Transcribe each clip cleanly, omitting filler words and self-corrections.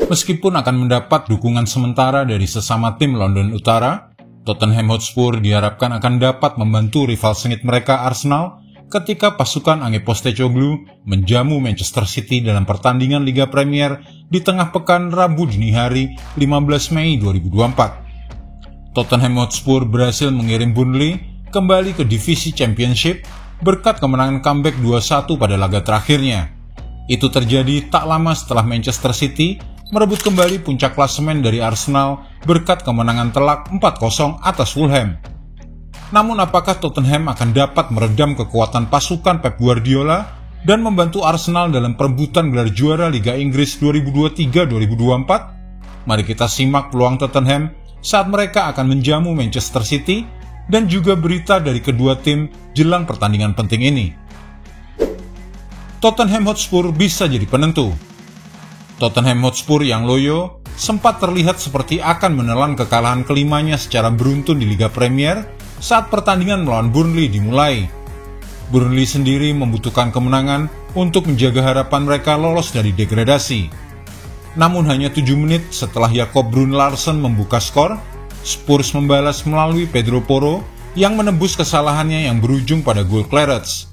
Meskipun akan mendapat dukungan sementara dari sesama tim London Utara, Tottenham Hotspur diharapkan akan dapat membantu rival sengit mereka Arsenal ketika pasukan Ange Postecoglou menjamu Manchester City dalam pertandingan Liga Premier di tengah pekan Rabu dini hari 15 Mei 2024. Tottenham Hotspur berhasil mengirim Burnley kembali ke divisi Championship berkat kemenangan comeback 2-1 pada laga terakhirnya. Itu terjadi tak lama setelah Manchester City merebut kembali puncak klasemen dari Arsenal berkat kemenangan telak 4-0 atas Fulham. Namun apakah Tottenham akan dapat meredam kekuatan pasukan Pep Guardiola dan membantu Arsenal dalam perebutan gelar juara Liga Inggris 2023-2024? Mari kita simak peluang Tottenham saat mereka akan menjamu Manchester City dan juga berita dari kedua tim jelang pertandingan penting ini. Tottenham Hotspur bisa jadi penentu. Tottenham Hotspur yang loyo sempat terlihat seperti akan menelan kekalahan kelimanya secara beruntun di Liga Premier saat pertandingan melawan Burnley dimulai. Burnley sendiri membutuhkan kemenangan untuk menjaga harapan mereka lolos dari degradasi. Namun hanya 7 menit setelah Jacob Brun Larsen membuka skor, Spurs membalas melalui Pedro Porro yang menebus kesalahannya yang berujung pada gol Claretts.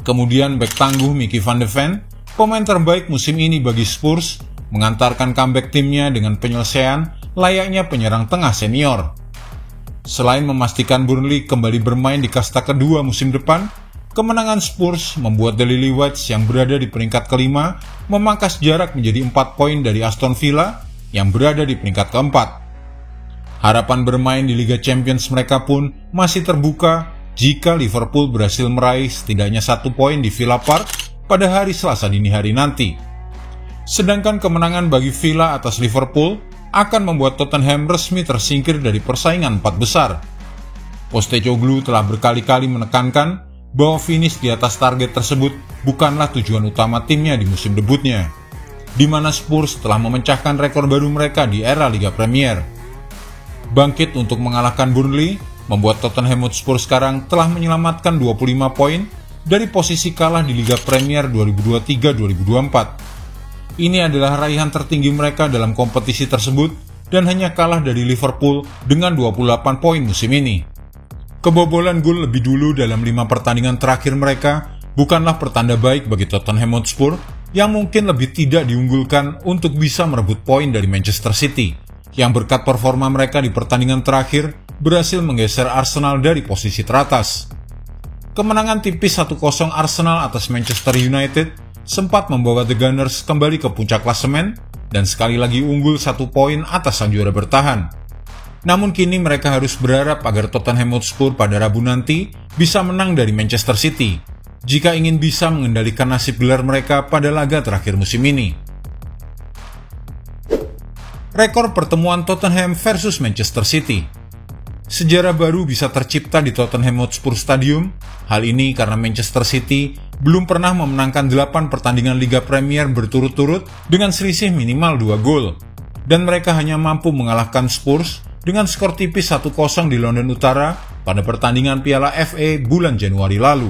Kemudian bek tangguh Mickey van de Ven, pemain terbaik musim ini bagi Spurs, mengantarkan comeback timnya dengan penyelesaian layaknya penyerang tengah senior. Selain memastikan Burnley kembali bermain di kasta kedua musim depan, kemenangan Spurs membuat The Lilywhites yang berada di peringkat kelima memangkas jarak menjadi 4 poin dari Aston Villa yang berada di peringkat keempat. Harapan bermain di Liga Champions mereka pun masih terbuka jika Liverpool berhasil meraih setidaknya 1 poin di Villa Park pada hari Selasa dini hari nanti. Sedangkan kemenangan bagi Villa atas Liverpool akan membuat Tottenham resmi tersingkir dari persaingan 4 besar. Postecoglou telah berkali-kali menekankan bahwa finish di atas target tersebut bukanlah tujuan utama timnya di musim debutnya, di mana Spurs telah memecahkan rekor baru mereka di era Liga Premier. Bangkit untuk mengalahkan Burnley membuat Tottenham Hotspur sekarang telah menyelamatkan 25 poin dari posisi kalah di Liga Premier 2023-2024. Ini adalah raihan tertinggi mereka dalam kompetisi tersebut dan hanya kalah dari Liverpool dengan 28 poin musim ini. Kebobolan gol lebih dulu dalam 5 pertandingan terakhir mereka bukanlah pertanda baik bagi Tottenham Hotspur yang mungkin lebih tidak diunggulkan untuk bisa merebut poin dari Manchester City, yang berkat performa mereka di pertandingan terakhir berhasil menggeser Arsenal dari posisi teratas. Kemenangan tipis 1-0 Arsenal atas Manchester United sempat membawa The Gunners kembali ke puncak klasemen dan sekali lagi unggul 1 poin atas sang juara bertahan. Namun kini mereka harus berharap agar Tottenham Hotspur pada Rabu nanti bisa menang dari Manchester City jika ingin bisa mengendalikan nasib gelar mereka pada laga terakhir musim ini. Rekor pertemuan Tottenham versus Manchester City. Sejarah baru bisa tercipta di Tottenham Hotspur Stadium. Hal ini karena Manchester City belum pernah memenangkan 8 pertandingan Liga Premier berturut-turut dengan selisih minimal 2 gol. Dan mereka hanya mampu mengalahkan Spurs dengan skor tipis 1-0 di London Utara pada pertandingan Piala FA bulan Januari lalu.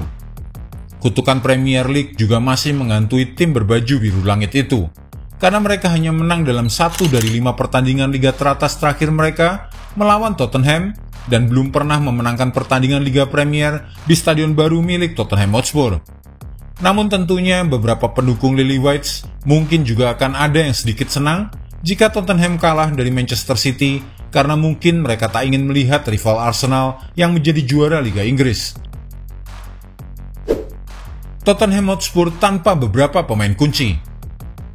Kutukan Premier League juga masih menghantui tim berbaju biru langit itu, karena mereka hanya menang dalam 1 dari 5 pertandingan Liga teratas terakhir mereka melawan Tottenham dan belum pernah memenangkan pertandingan Liga Premier di stadion baru milik Tottenham Hotspur. Namun tentunya beberapa pendukung Lilywhites mungkin juga akan ada yang sedikit senang jika Tottenham kalah dari Manchester City karena mungkin mereka tak ingin melihat rival Arsenal yang menjadi juara Liga Inggris. Tottenham Hotspur tanpa beberapa pemain kunci.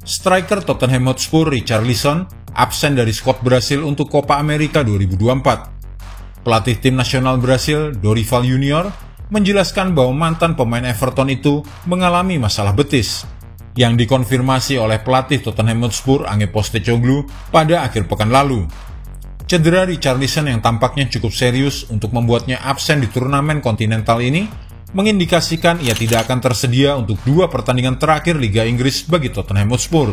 Striker Tottenham Hotspur Richarlison absen dari skuad Brasil untuk Copa America 2024. Pelatih tim nasional Brasil, Dorival Junior, menjelaskan bahwa mantan pemain Everton itu mengalami masalah betis, yang dikonfirmasi oleh pelatih Tottenham Hotspur Ange Postecoglou pada akhir pekan lalu. Cedera Richarlison yang tampaknya cukup serius untuk membuatnya absen di turnamen kontinental ini mengindikasikan ia tidak akan tersedia untuk 2 pertandingan terakhir Liga Inggris bagi Tottenham Hotspur.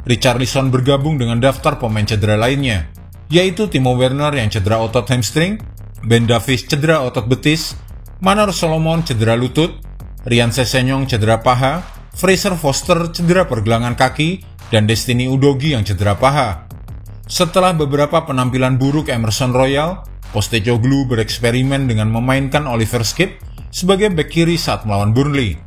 Richarlison bergabung dengan daftar pemain cedera lainnya, yaitu Timo Werner yang cedera otot hamstring, Ben Davies cedera otot betis, Manor Solomon cedera lutut, Ryan Sessegnon cedera paha, Fraser Foster cedera pergelangan kaki, dan Destiny Udogie yang cedera paha. Setelah beberapa penampilan buruk Emerson Royal, Postecoglou bereksperimen dengan memainkan Oliver Skipp sebagai bek kiri saat melawan Burnley.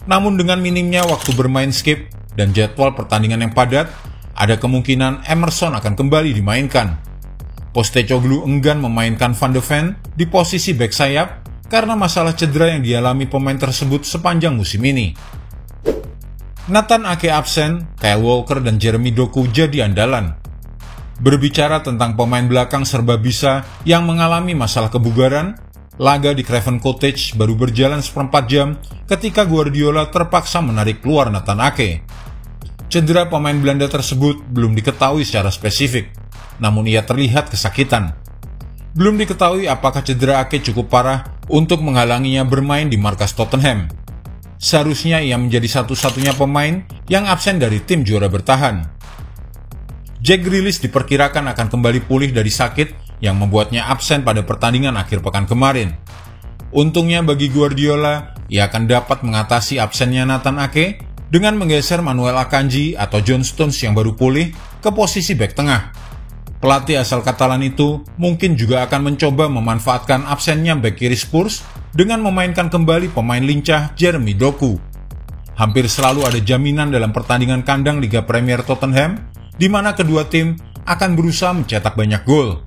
Namun dengan minimnya waktu bermain Skipp dan jadwal pertandingan yang padat, ada kemungkinan Emerson akan kembali dimainkan. Postecoglou enggan memainkan Van de Ven di posisi bek sayap karena masalah cedera yang dialami pemain tersebut sepanjang musim ini. Nathan Ake absen, Kyle Walker dan Jeremy Doku jadi andalan. Berbicara tentang pemain belakang serba bisa yang mengalami masalah kebugaran, laga di Craven Cottage baru berjalan seperempat jam ketika Guardiola terpaksa menarik keluar Nathan Ake. Cedera pemain Belanda tersebut belum diketahui secara spesifik, namun ia terlihat kesakitan. Belum diketahui apakah cedera Ake cukup parah untuk menghalanginya bermain di markas Tottenham. Seharusnya ia menjadi satu-satunya pemain yang absen dari tim juara bertahan. Jack Grealish diperkirakan akan kembali pulih dari sakit yang membuatnya absen pada pertandingan akhir pekan kemarin. Untungnya bagi Guardiola, ia akan dapat mengatasi absennya Nathan Ake dengan menggeser Manuel Akanji atau John Stones yang baru pulih ke posisi bek tengah. Pelatih asal Katalan itu mungkin juga akan mencoba memanfaatkan absennya bek kiri Spurs dengan memainkan kembali pemain lincah Jeremy Doku. Hampir selalu ada jaminan dalam pertandingan kandang Liga Premier Tottenham, di mana kedua tim akan berusaha mencetak banyak gol.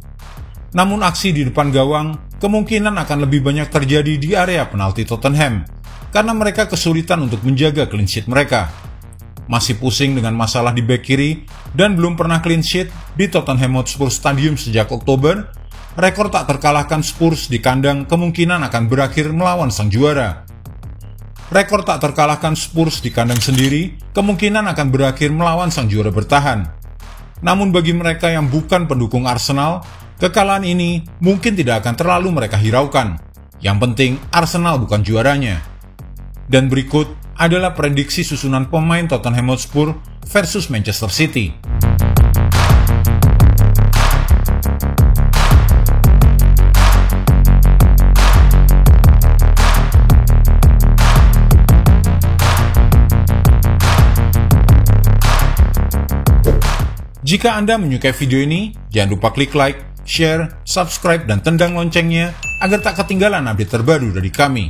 Namun aksi di depan gawang kemungkinan akan lebih banyak terjadi di area penalti Tottenham, karena mereka kesulitan untuk menjaga clean sheet mereka. Masih pusing dengan masalah di bek kiri dan belum pernah clean sheet di Tottenham Hotspur Stadium sejak Oktober, rekor tak terkalahkan Spurs di kandang kemungkinan akan berakhir melawan sang juara. Rekor tak terkalahkan Spurs di kandang sendiri kemungkinan akan berakhir melawan sang juara bertahan. Namun bagi mereka yang bukan pendukung Arsenal, kekalahan ini mungkin tidak akan terlalu mereka hiraukan. Yang penting Arsenal bukan juaranya. Dan berikut adalah prediksi susunan pemain Tottenham Hotspur versus Manchester City. Jika Anda menyukai video ini, jangan lupa klik like, share, subscribe, dan tendang loncengnya agar tak ketinggalan update terbaru dari kami.